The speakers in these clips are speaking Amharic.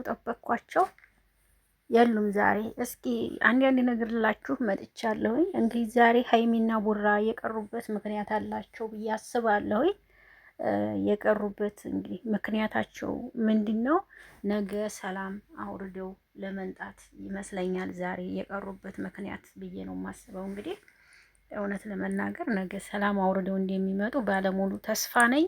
ጠበቅኳቸው የሉም ዛሬ። እስኪ አንድ ነገር ልላችሁ መጥቻለሁኝ። እንግዲህ ዛሬ ሀይሚና ቡራ የቀሩበት ምክንያት አላቸው ብዬ አስባለሁኝ። የቀሩበት እንግዲህ ምክንያታቸው ምንድን ነው? ነገ ሰላም አውርደው ለመምጣት ይመስለኛል ዛሬ የቀሩበት ምክንያት ብዬ ነው የማስበው። እንግዲህ እውነት ለመናገር ነገ ሰላም አውርደው እንደሚመጡ ባለሙሉ ተስፋ ነኝ።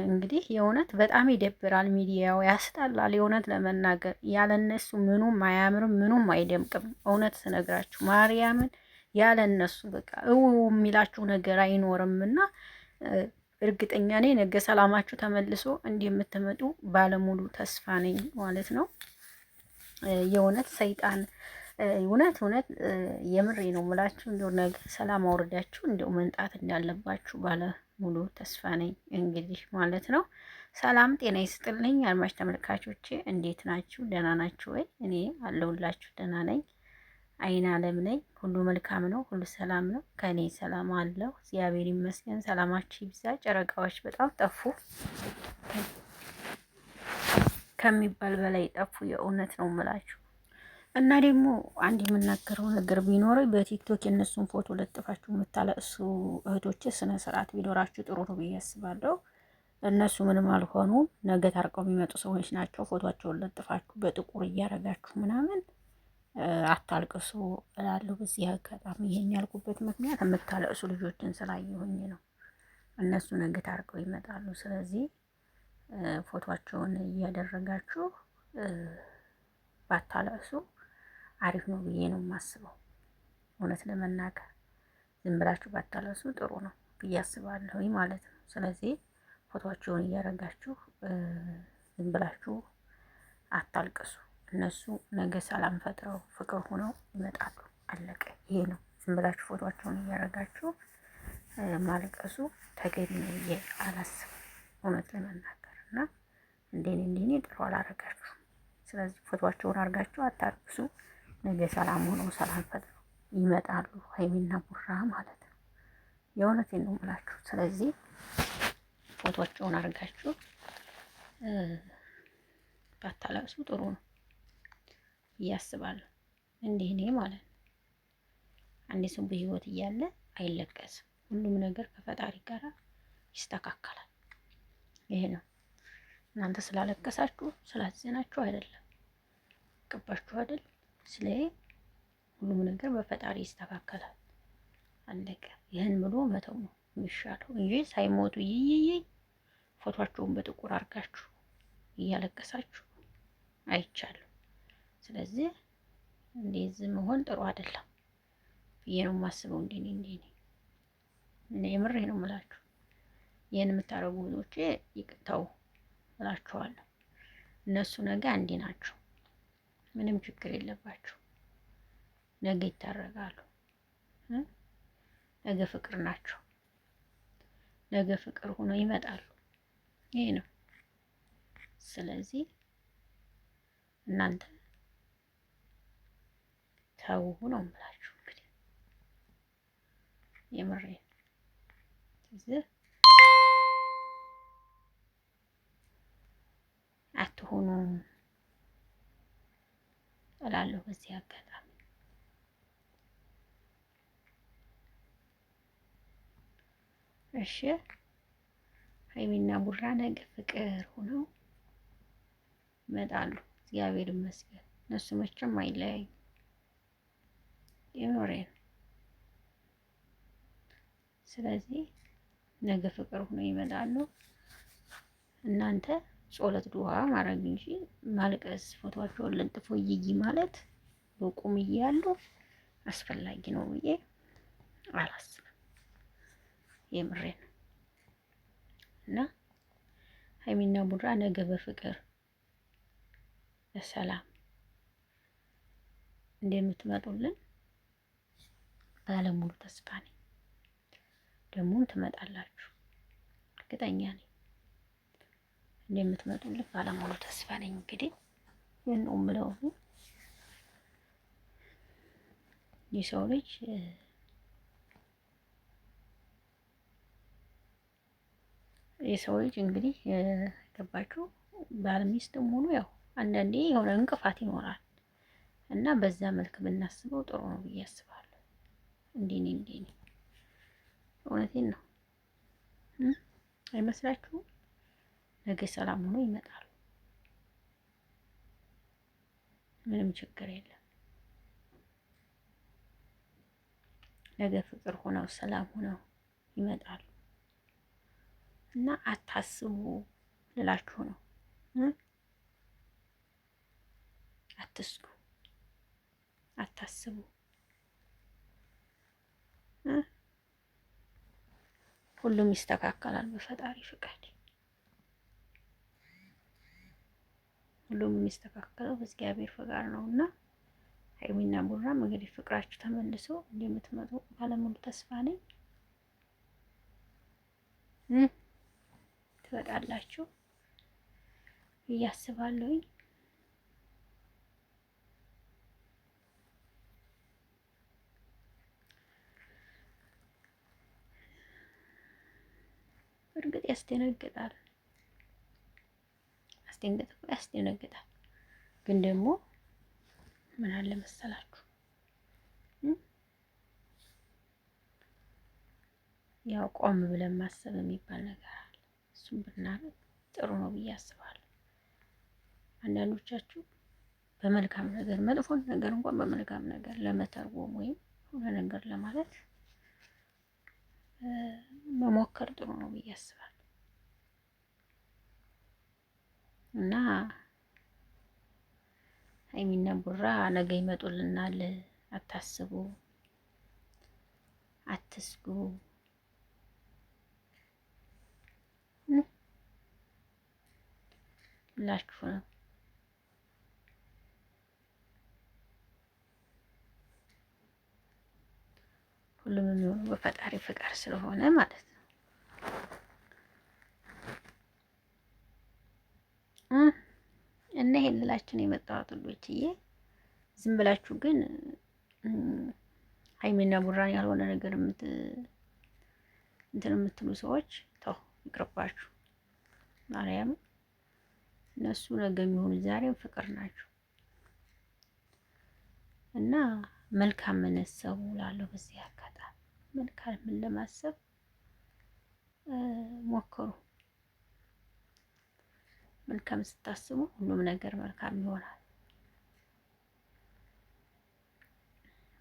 እንግዲህ የእውነት በጣም ይደብራል። ሚዲያው ያስጠላል። የእውነት ለመናገር ያለነሱ ምኑም አያምርም፣ ምኑም አይደምቅም። እውነት ስነግራችሁ ማርያምን ያለነሱ በቃ የሚላችሁ ነገር አይኖርም እና እርግጠኛ ነኝ ነገ ሰላማችሁ ተመልሶ እንደምትመጡ ባለሙሉ ተስፋ ነኝ ማለት ነው። የእውነት ሰይጣን እውነት የምሬ ነው የምላችሁ። እንደው ነገ ሰላም አውርዳችሁ እንደው መንጣት እንዳለባችሁ ባለ ሙሉ ተስፋ ነኝ እንግዲህ ማለት ነው። ሰላም ጤና ይስጥልኝ አድማጭ ተመልካቾቼ፣ እንዴት ናችሁ? ደህና ናችሁ ወይ? እኔ አለሁላችሁ ደህና ነኝ። አይን አለም ነኝ። ሁሉ መልካም ነው፣ ሁሉ ሰላም ነው። ከእኔ ሰላም አለው እግዚአብሔር ይመስገን። ሰላማችሁ ይብዛ። ጨረቃዎች በጣም ጠፉ ከሚባል በላይ ጠፉ። የእውነት ነው የምላችሁ። እና ደግሞ አንድ የምናገረው ነገር ቢኖረኝ በቲክቶክ የእነሱን ፎቶ ለጥፋችሁ የምታለቅሱ እህቶች ስነ ስርዓት ቢኖራችሁ ጥሩ ነው ብዬ አስባለሁ። እነሱ ምንም አልሆኑም። ነገ ታርቀው የሚመጡ ሰዎች ናቸው። ፎቶቸውን ለጥፋችሁ በጥቁር እያረጋችሁ ምናምን አታልቅሱ እላለሁ። በዚህ አጋጣሚ ይሄን ያልኩበት ምክንያት የምታለቅሱ ልጆችን ስላየሁኝ ነው። እነሱ ነገ ታርቀው ይመጣሉ። ስለዚህ ፎቶቸውን እያደረጋችሁ ባታለቅሱ አሪፍ ነው ብዬ ነው የማስበው። እውነት ለመናገር ዝም ብላችሁ ባታለቅሱ ጥሩ ነው ብዬ አስባለሁ ማለት ነው። ስለዚህ ፎቶቸውን እያደረጋችሁ ዝም ብላችሁ አታልቅሱ። እነሱ ነገ ሰላም ፈጥረው ፍቅር ሆነው ይመጣሉ። አለቀ። ይሄ ነው። ዝም ብላችሁ ፎቶቸውን እያደረጋችሁ ማልቀሱ ተገቢ ነው ብዬ አላስብም። እውነት ለመናገር እና እንደኔ ጥሩ አላረጋችሁ። ስለዚህ ፎቶቸውን አድርጋችሁ አታልቅሱ። ነገ ሰላም ሆነው ሰላም ፈጥረው ይመጣሉ። ሀይሚና ቡራ ማለት ነው። የእውነቴን ነው የምላችሁ። ስለዚህ ፎቶቸውን አድርጋችሁ ባታለቅሱ ጥሩ ነው ብዬ አስባለሁ። እንዲህ እኔ ማለት ነው። አንድ ሰው በህይወት እያለ አይለቀስም። ሁሉም ነገር ከፈጣሪ ጋር ይስተካከላል። ይሄ ነው። እናንተ ስላለቀሳችሁ ስላዘናችሁ አይደለም። ገባችሁ አይደል? ስለ ሁሉም ነገር በፈጣሪ ይስተካከላል። አለቀ። ይህን ብሎ መተው ነው የሚሻለው እንጂ ሳይሞቱ ይይይ ፎቶአቸውን በጥቁር አድርጋችሁ እያለቀሳችሁ አይቻልም። ስለዚህ እንደዚህ መሆን ጥሩ አይደለም ብዬ ነው የማስበው። እንደኔ እኔ የምሬ ነው የምላችሁ። ይህን የምታደርጉ ብዙዎች ይቅርታው እላችኋለሁ። እነሱ ነገ አንዴ ናቸው። ምንም ችግር የለባቸው። ነገ ይታረጋሉ። ነገ ፍቅር ናቸው። ነገ ፍቅር ሆኖ ይመጣሉ። ይሄ ነው። ስለዚህ እናንተ ተው ነው የምላችሁ። እንግዲህ የምሬ እዚህ አትሆኑ እላለሁ በዚህ አጋጣሚ። እሺ ሀይሚና ቡራ ነገ ፍቅር ሆነው ይመጣሉ። እግዚአብሔር ይመስገን። እነሱ መቼም አይለያዩ። የኖሬን ስለዚህ ነገ ፍቅር ሆነው ይመጣሉ። እናንተ ጾለት ዱዓ ማድረግ እንጂ ማልቀስ፣ ፎቶአቸውን ለጥፎ ይይ ማለት በቁም እያሉ አስፈላጊ ነው ብዬ አላስብም። የምሬን እና ሀይሚና ቡራ ነገ በፍቅር በሰላም እንደምትመጡልን ባለሙሉ ተስፋ ነኝ። ደግሞም ትመጣላችሁ፣ እርግጠኛ ነኝ እንደምትመጡልን ባለሙሉ ተስፋ ነኝ። እንግዲህ ይህን ነው የምለው። የሰው ልጅ እንግዲህ ገባችሁ? ባል ሚስትም ሆኖ ያው አንዳንዴ የሆነ እንቅፋት ይኖራል እና በዛ መልክ ብናስበው ጥሩ ነው ብዬ አስባለሁ። እንዴኔ እውነቴን ነው አይመስላችሁም? ነገ ሰላም ሆኖ ይመጣሉ። ምንም ችግር የለም። ነገ ፍቅር ሆነው ሰላም ሆነው ይመጣሉ እና አታስቡ ልላችሁ ነው። አትስጉ፣ አታስቡ። ሁሉም ይስተካከላል በፈጣሪ ፍቃድ። ሁሉም የሚስተካከለው በእግዚአብሔር ፍቃድ ነው እና ሀይሚና ቡራም እንግዲህ ፍቅራችሁ ተመልሶ እንደምትመጡ ባለሙሉ ተስፋ ነኝ። ትመጣላችሁ እያስባለሁኝ። እርግጥ ያስደነግጣል፣ ያስደነግጣል። ግን ደግሞ ምን አለ መሰላችሁ ያው ቆም ብለን ማሰብ የሚባል ነገር አለ። እሱም ብናደርግ ጥሩ ነው ብዬ አስባለሁ። አንዳንዶቻችሁ በመልካም ነገር መጥፎን ነገር እንኳን በመልካም ነገር ለመተርጎም ወይም የሆነ ነገር ለማለት መሞከር ጥሩ ነው ብዬ አስባለሁ። እና ሀይሚና ቡራ ነገ ይመጡልናል። አታስቡ፣ አትስጉ ላችሁ ነው። ሁሉም የሚሆነው በፈጣሪ ፍቃድ ስለሆነ ማለት ነው። እና ይሄን ልላችሁ ነው የመጣሁት ሁሎችዬ። ዝም ብላችሁ ግን ሀይሚና ቡራን ያልሆነ ነገር እንትን የምትሉ ሰዎች ተው ይቅርባችሁ። ማርያም እነሱ ነገ የሚሆኑ ዛሬም ፍቅር ናቸው እና መልካም መነሰቡ ላለው በዚህ አጋጣሚ መልካም ምን ለማሰብ ሞክሩ። መልካም ስታስቡ ሁሉም ነገር መልካም ይሆናል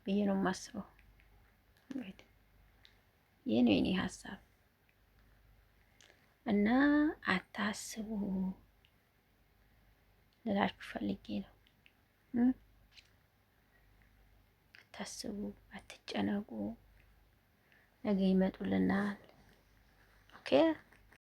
ብዬ ነው የማስበው። ይህ ነው የኔ ሀሳብ እና አታስቡ ልላችሁ ፈልጌ ነው። አታስቡ፣ አትጨነቁ፣ ነገ ይመጡልናል። ኦኬ